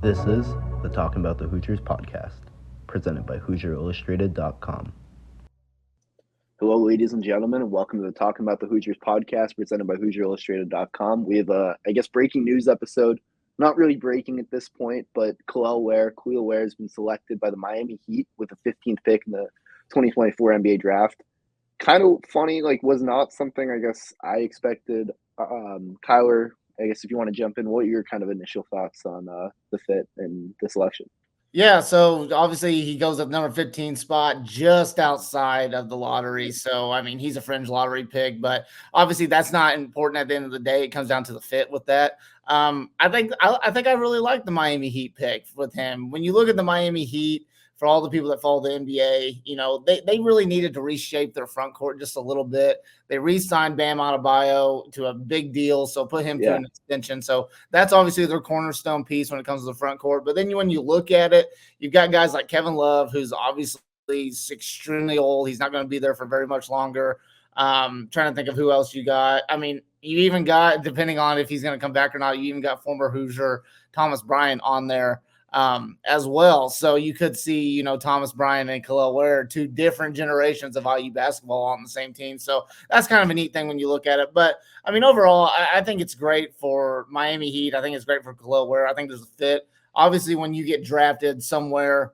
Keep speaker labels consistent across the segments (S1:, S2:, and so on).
S1: This is the Talkin Bout the Hoosiers podcast, presented by HoosierIllustrated.com.
S2: Hello, ladies and gentlemen, and welcome to the Talking About the Hoosiers podcast presented by HoosierIllustrated.com. We have a, breaking news episode. Not really breaking at this point, but Kel'el Ware has been selected by the Miami Heat with the 15th pick in the 2024 NBA draft. Kind of funny, was not something I guess I expected. Kyler, I guess if you want to jump in, what are your kind of initial thoughts on the fit and the selection?
S3: Yeah, so obviously he goes at number 15 spot, just outside of the lottery. So I mean, he's a fringe lottery pick, but obviously that's not important at the end of the day. It comes down to the fit with that. I think I really like the Miami Heat pick with him. When you look at the Miami Heat, for all the people that follow the NBA, they really needed to reshape their front court just a little bit. They re-signed Bam Adebayo to a big deal, so put him to an extension. So that's obviously their cornerstone piece when it comes to the front court. But then when you look at it, you've got guys like Kevin Love, who's obviously extremely old. He's not going to be there for very much longer. Trying to think of who else you got. I mean, you even got, depending on if he's going to come back or not, you even got former Hoosier Thomas Bryant on there as well. So you could see, Thomas Bryant and Kel'el Ware, two different generations of IU basketball on the same team. So that's kind of a neat thing when you look at it. But I mean, overall, I think it's great for Miami Heat. I think it's great for Kel'el Ware. I think there's a fit. Obviously, when you get drafted somewhere,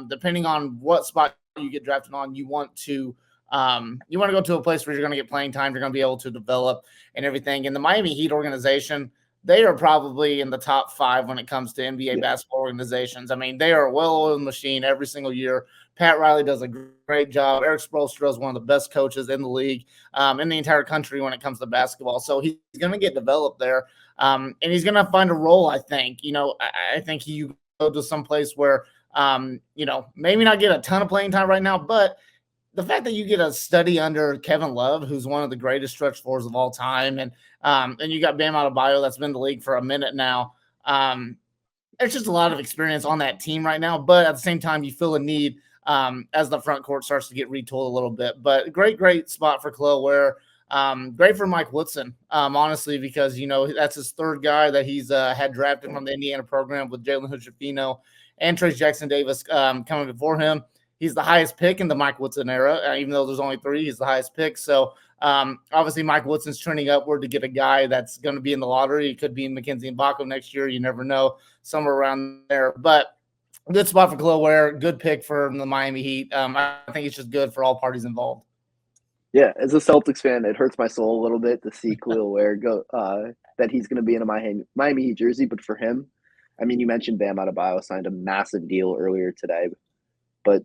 S3: depending on what spot you get drafted on, you want to go to a place where you're going to get playing time. You're going to be able to develop and everything. And the Miami Heat organization, they are probably in the top 5 when it comes to NBA basketball organizations. I mean, they are a well-oiled machine every single year. Pat Riley does a great job. Eric Spoelstra is one of the best coaches in the league, in the entire country when it comes to basketball. So he's going to get developed there, and he's going to find a role, I think. I think you go to some place where, maybe not get a ton of playing time right now, but the fact that you get a study under Kevin Love, who's one of the greatest stretch fours of all time, and you got Bam Adebayo that's been in the league for a minute now. There's just a lot of experience on that team right now, but at the same time, you feel a need as the front court starts to get retooled a little bit. But great spot for Kel'el Ware. Great for Mike Woodson, honestly, because, that's his third guy that he's had drafted from the Indiana program with Jalen Hood-Schifino and Trace Jackson Davis coming before him. He's the highest pick in the Mike Woodson era, even though there's only 3. He's the highest pick. So obviously Mike Woodson's trending upward to get a guy that's going to be in the lottery. It could be Mackenzie Mbako next year. You never know, somewhere around there. But good spot for Kel'el Ware. Good pick for the Miami Heat. I think it's just good for all parties involved.
S2: Yeah, as a Celtics fan, it hurts my soul a little bit to see Kel'el Ware go that he's going to be in a Miami Heat jersey. But for him, I mean, you mentioned Bam Adebayo signed a massive deal earlier today, but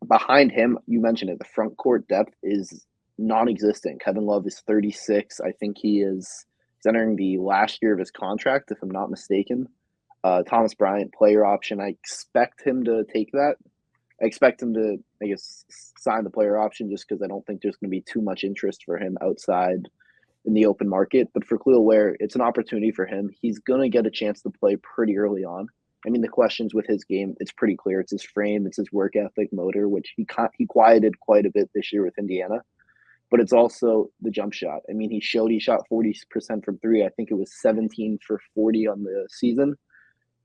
S2: behind him, you mentioned it, the front court depth is non-existent. Kevin Love is 36. I think he's entering the last year of his contract, if I'm not mistaken. Thomas Bryant, player option. I expect him to take that. I expect him to, sign the player option just because I don't think there's going to be too much interest for him outside in the open market. But for Kel'el Ware, it's an opportunity for him. He's going to get a chance to play pretty early on. I mean, the questions with his game, it's pretty clear. It's his frame, it's his work ethic, motor, which he quieted quite a bit this year with Indiana. But it's also the jump shot. I mean, he shot 40% from 3. I think it was 17 for 40 on the season.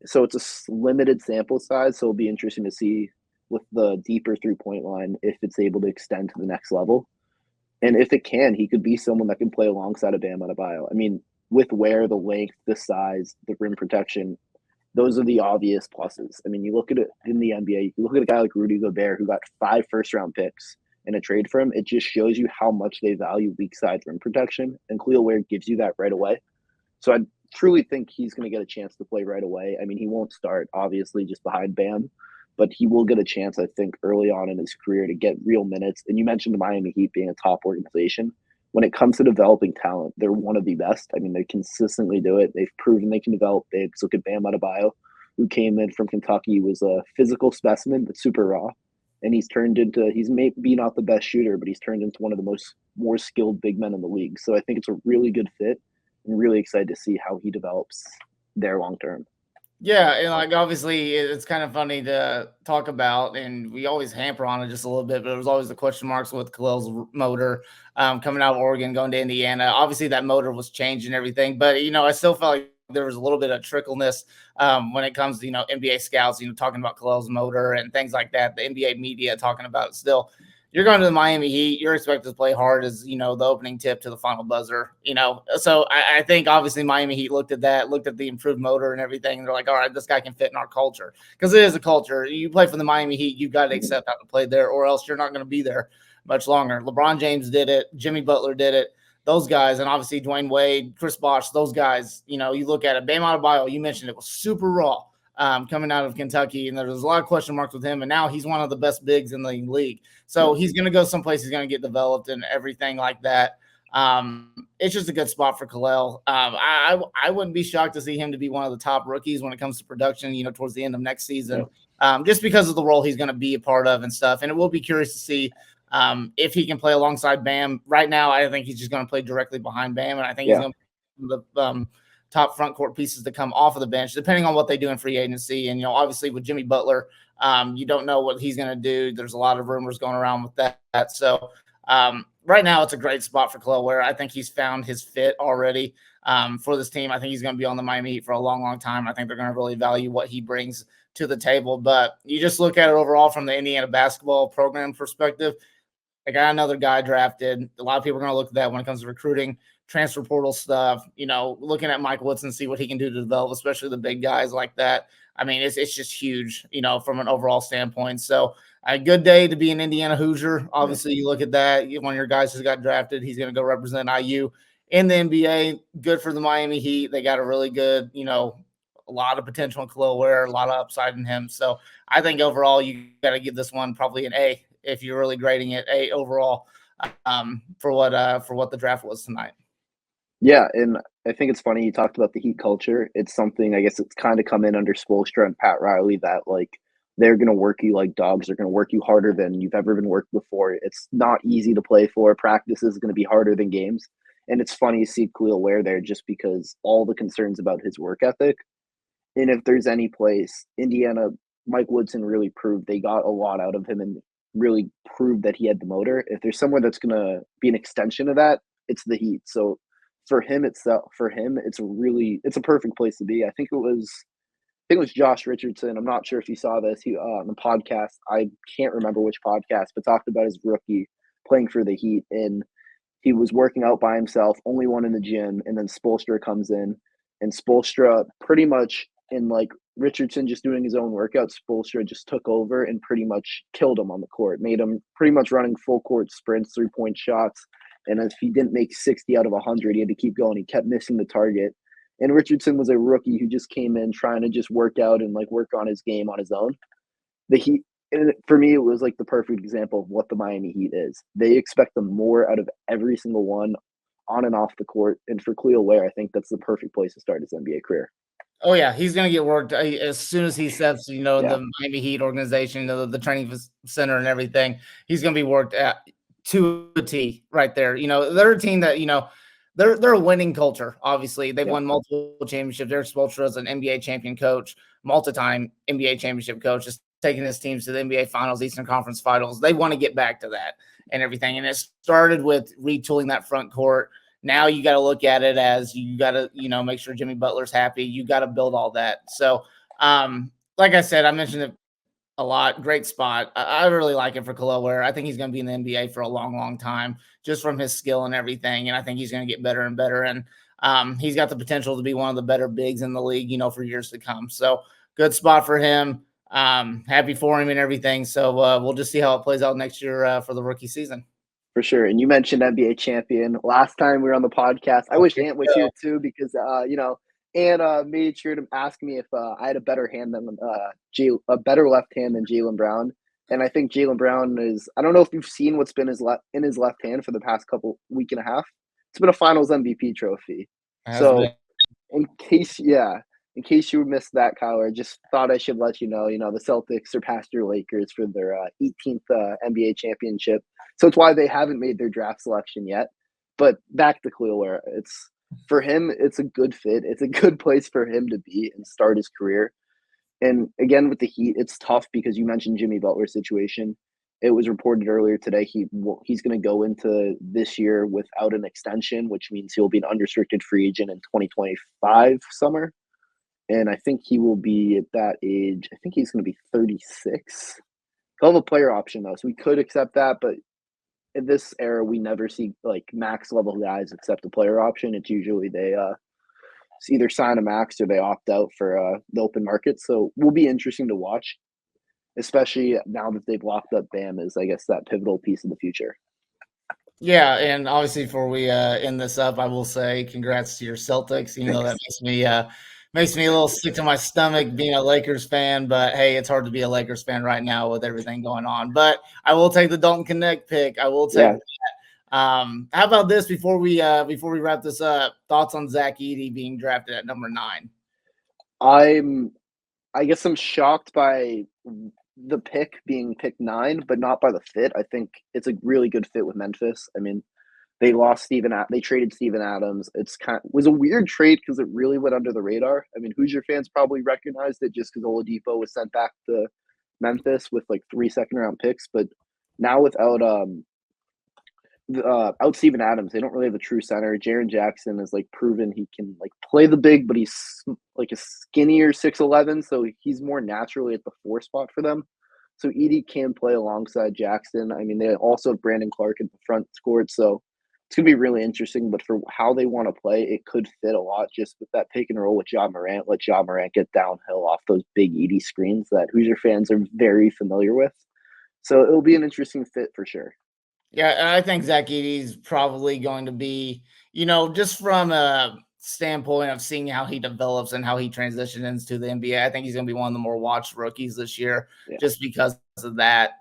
S2: So it's a limited sample size. So it'll be interesting to see with the deeper 3-point line if it's able to extend to the next level. And if it can, he could be someone that can play alongside of Bam Adebayo. I mean, with Ware, the length, the size, the rim protection, those are the obvious pluses. I mean, you look at it in the NBA, you look at a guy like Rudy Gobert who got 5 first-round picks in a trade for him. It just shows you how much they value weak side rim protection, and Kel'el Ware gives you that right away. So I truly think he's going to get a chance to play right away. I mean, he won't start, obviously, just behind Bam, but he will get a chance, I think, early on in his career to get real minutes. And you mentioned the Miami Heat being a top organization. When it comes to developing talent, they're one of the best. I mean, they consistently do it. They've proven they can develop bigs. Look at Bam Adebayo, who came in from Kentucky, was a physical specimen, but super raw. And he's maybe not the best shooter, but he's turned into one of the more skilled big men in the league. So I think it's a really good fit, and really excited to see how he develops there long term.
S3: Yeah, and obviously it's kind of funny to talk about, and we always hamper on it just a little bit, but there was always the question marks with Kel'el's motor coming out of Oregon, going to Indiana. Obviously that motor was changed and everything, but I still felt like there was a little bit of trickleness when it comes to, NBA scouts, talking about Kel'el's motor and things like that. The NBA media talking about it still. You're going to the Miami Heat. You're expected to play hard as, the opening tip to the final buzzer, So I think obviously Miami Heat looked at that, looked at the improved motor and everything. And they're like, all right, this guy can fit in our culture, because it is a culture. You play for the Miami Heat, you've got to accept how to play there, or else you're not going to be there much longer. LeBron James did it. Jimmy Butler did it. Those guys, and obviously Dwayne Wade, Chris Bosh, those guys, you look at it. Bam Adebayo, you mentioned it, was super raw coming out of Kentucky, and there's a lot of question marks with him, and now he's one of the best bigs in the league. So he's going to go someplace, he's going to get developed and everything like that. It's just a good spot for Kel'el. I wouldn't be shocked to see him to be one of the top rookies when it comes to production, towards the end of next season, just because of the role he's going to be a part of and stuff. And it will be curious to see if he can play alongside Bam. Right now, I think he's just going to play directly behind Bam, and I think he's going to be the top front court pieces to come off of the bench, depending on what they do in free agency. And, obviously with Jimmy Butler, you don't know what he's going to do. There's a lot of rumors going around with that. So right now it's a great spot for Kel'el Ware. I think he's found his fit already for this team. I think he's going to be on the Miami Heat for a long, long time. I think they're going to really value what he brings to the table. But you just look at it overall from the Indiana basketball program perspective. They got another guy drafted. A lot of people are going to look at that when it comes to recruiting, transfer portal stuff, looking at Mike Woodson, see what he can do to develop, especially the big guys like that. I mean, it's just huge, from an overall standpoint. So a good day to be an Indiana Hoosier. Obviously, you look at that. One of your guys who got drafted, he's going to go represent IU in the NBA. Good for the Miami Heat. They got a really good, a lot of potential in Kel'el Ware, a lot of upside in him. So I think overall you got to give this one probably an A if you're really grading it, A overall for what the draft was tonight.
S2: Yeah, and I think it's funny you talked about the Heat culture. It's something, I guess it's kind of come in under Spoelstra and Pat Riley, that like they're going to work you like dogs. They're going to work you harder than you've ever been worked before. It's not easy to play for. Practice is going to be harder than games. And it's funny to see Kel'el Ware there just because all the concerns about his work ethic. And if there's any place, Indiana, Mike Woodson really proved they got a lot out of him and really proved that he had the motor. If there's somewhere that's going to be an extension of that, it's the Heat. So for him, it's a perfect place to be. I think it was Josh Richardson. I'm not sure if you saw this. He on the podcast, I can't remember which podcast, but talked about his rookie playing for the Heat, and he was working out by himself, only one in the gym, and then Spoelstra comes in, and Spoelstra pretty much, in like Richardson just doing his own workout, Spoelstra just took over and pretty much killed him on the court, made him pretty much running full court sprints, 3-point shots. And if he didn't make 60 out of 100, he had to keep going. He kept missing the target. And Richardson was a rookie who just came in trying to just work out and like work on his game on his own. The Heat, and for me, it was like the perfect example of what the Miami Heat is. They expect the more out of every single one on and off the court. And for Kel'el Ware, I think that's the perfect place to start his NBA career.
S3: Oh yeah, he's going to get worked as soon as he steps, the Miami Heat organization, the training center and everything. He's going to be worked at to a T right there. They're a team that, they're a winning culture. Obviously, they've won multiple championships. Derek Spoelstra is an NBA champion coach, multi-time NBA championship coach, just taking his teams to the NBA Finals, Eastern Conference Finals. They want to get back to that and everything. And it started with retooling that front court. Now you got to look at it as you got to, make sure Jimmy Butler's happy. You got to build all that. So, like I said, I mentioned it a lot. Great spot. I really like it for Kel'el Ware. I think he's going to be in the NBA for a long, long time, just from his skill and everything. And I think he's going to get better and better. And he's got the potential to be one of the better bigs in the league, for years to come. So good spot for him. Happy for him and everything. So we'll just see how it plays out next year for the rookie season.
S2: For sure. And you mentioned NBA champion. Last time we were on the podcast, I wish Ant was here too, because, Ant made sure to ask me if I had a better hand than a better left hand than Jaylen Brown. And I think Jaylen Brown I don't know if you've seen what's been in his left hand for the past week and a half. It's been a finals MVP trophy. So in case you missed that, Kyle, I just thought I should let you know, the Celtics surpassed your Lakers for their 18th NBA championship. So it's why they haven't made their draft selection yet. But back to Kel'el Ware, for him, it's a good fit. It's a good place for him to be and start his career. And again, with the Heat, it's tough because you mentioned Jimmy Butler's situation. it was reported earlier today he's going to go into this year without an extension, which means he'll be an unrestricted free agent in 2025 summer. And I think he will be at that age. I think he's going to be 36. He'll have a player option though, so we could accept that. But in this era, we never see like max level guys accept a player option. It's usually they either sign a max or they opt out for the open market. So will be interesting to watch, especially now that they've locked up Bam as I guess that pivotal piece of the future.
S3: Yeah, and obviously before we end this up, I will say congrats to your Celtics. You know that makes me a little sick to my stomach being a Lakers fan, but hey, it's hard to be a Lakers fan right now with everything going on. But I will take the Dalton Connect pick. I will take that. How about this before we wrap this up? Thoughts on Zach Edey being drafted at number 9?
S2: I guess I'm shocked by the pick being pick 9, but not by the fit. I think it's a really good fit with Memphis. I mean, they traded Steven Adams. Was a weird trade because it really went under the radar. I mean, Hoosier fans probably recognized it just because Oladipo was sent back to Memphis with like 3 second-round picks. But now without out Steven Adams, they don't really have a true center. Jaren Jackson has like proven he can like play the big, but he's like a skinnier 6'11", so he's more naturally at the 4 spot for them. So Edey can play alongside Jackson. I mean, they also have Brandon Clark at the front court, so it's gonna be really interesting. But for how they want to play, it could fit a lot just with that pick and roll with Ja Morant. Let Ja Morant get downhill off those big Edey screens that Hoosier fans are very familiar with. So it'll be an interesting fit for sure.
S3: Yeah, and I think Zach Edey's probably going to be, just from a standpoint of seeing how he develops and how he transitions into the NBA, I think he's going to be one of the more watched rookies this year, just because of that.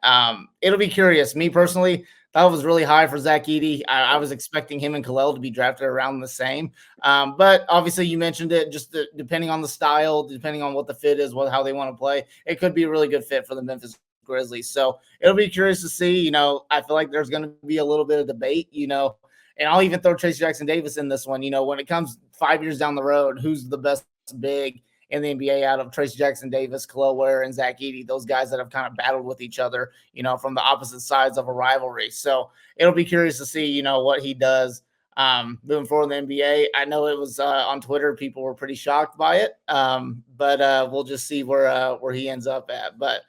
S3: It'll be curious. Me personally, that was really high for Zach Edey. I was expecting him and Kel'el to be drafted around the same. But obviously you mentioned it, just depending on the style, depending on what the fit is, how they want to play, it could be a really good fit for the Memphis Grizzlies. So it'll be curious to see. I feel like there's going to be a little bit of debate, and I'll even throw Tracy Jackson Davis in this one. When it comes 5 years down the road, who's the best big in the NBA out of Tracy Jackson Davis, Kel'el Ware, and Zach Edey, those guys that have kind of battled with each other, from the opposite sides of a rivalry. So it'll be curious to see, what he does moving forward in the NBA. I know it was on Twitter, people were pretty shocked by it, but we'll just see where he ends up at. But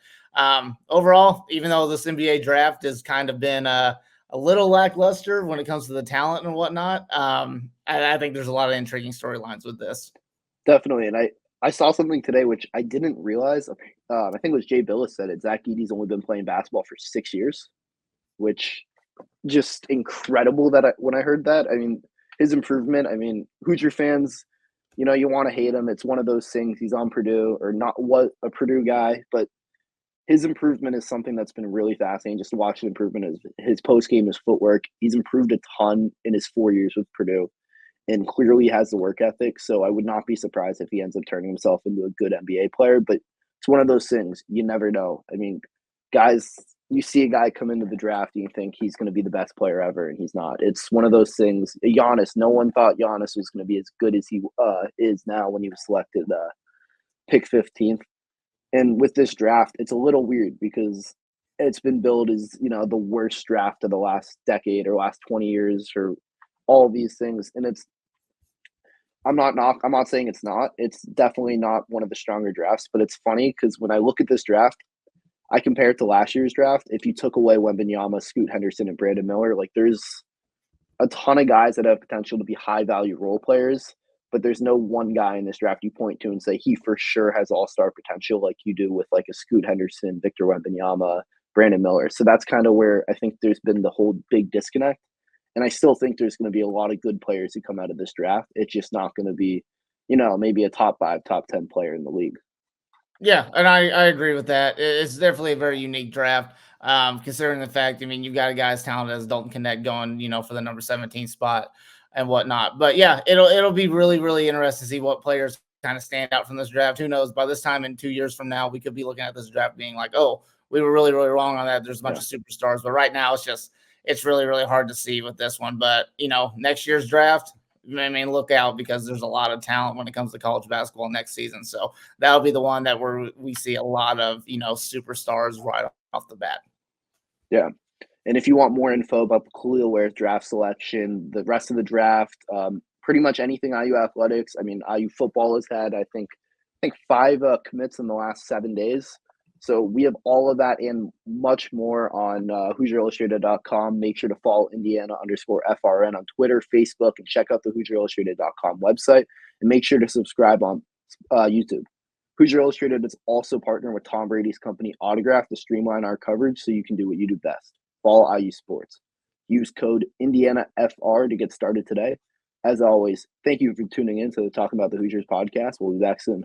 S3: overall, even though this NBA draft has kind of been a little lackluster when it comes to the talent and whatnot, I think there's a lot of intriguing storylines with this.
S2: Definitely. And I saw something today, which I didn't realize. I think it was Jay Billis said it. Zach Edey's only been playing basketball for 6 years, which just incredible when I heard that. I mean, his improvement, Hoosier fans, you want to hate him. It's one of those things. He's on Purdue or not a Purdue guy, but his improvement is something that's been really fascinating. Just to watch the improvement his post game, his footwork. He's improved a ton in his 4 years with Purdue, and clearly has the work ethic. So I would not be surprised if he ends up turning himself into a good NBA player. But it's one of those things you never know. I mean, guys, you see a guy come into the draft and you think he's going to be the best player ever, and he's not. It's one of those things. Giannis, no one thought Giannis was going to be as good as he is now when he was selected pick 15th. And with this draft, it's a little weird because it's been billed as, the worst draft of the last decade or last 20 years or all of these things. And I'm not saying it's not. It's definitely not one of the stronger drafts, but it's funny because when I look at this draft, I compare it to last year's draft. If you took away Wembanyama, Scoot Henderson, and Brandon Miller, like there's a ton of guys that have potential to be high value role players, but there's no one guy in this draft you point to and say he for sure has all-star potential like you do with like a Scoot Henderson, Victor Wembanyama, Brandon Miller. So that's kind of where I think there's been the whole big disconnect. And I still think there's going to be a lot of good players who come out of this draft. It's just not going to be, maybe a top 5, top 10 player in the league.
S3: Yeah, and I agree with that. It's definitely a very unique draft, considering the fact, you've got a guy as talented as Dalton Connect going, for the number 17 spot and whatnot. But yeah, it'll be really, really interesting to see what players kind of stand out from this draft. Who knows? By this time in 2 years from now, we could be looking at this draft being like, oh, we were really, really wrong on that. There's a bunch of superstars. But right now, it's really, really hard to see with this one. But, next year's draft, look out because there's a lot of talent when it comes to college basketball next season. So that'll be the one that we see a lot of, superstars right off the bat.
S2: Yeah. And if you want more info about the Kel'el Ware draft selection, the rest of the draft, pretty much anything IU athletics. I mean, IU football has had, I think 5 commits in the last 7 days. So we have all of that and much more on HoosierIllustrated.com. Make sure to follow Indiana_FRN on Twitter, Facebook, and check out the HoosierIllustrated.com website. And make sure to subscribe on YouTube. Hoosier Illustrated is also partnered with Tom Brady's company Autograph to streamline our coverage so you can do what you do best. Follow IU Sports. Use code IndianaFR to get started today. As always, thank you for tuning in to the Talkin Bout the Hoosiers podcast. We'll be back soon.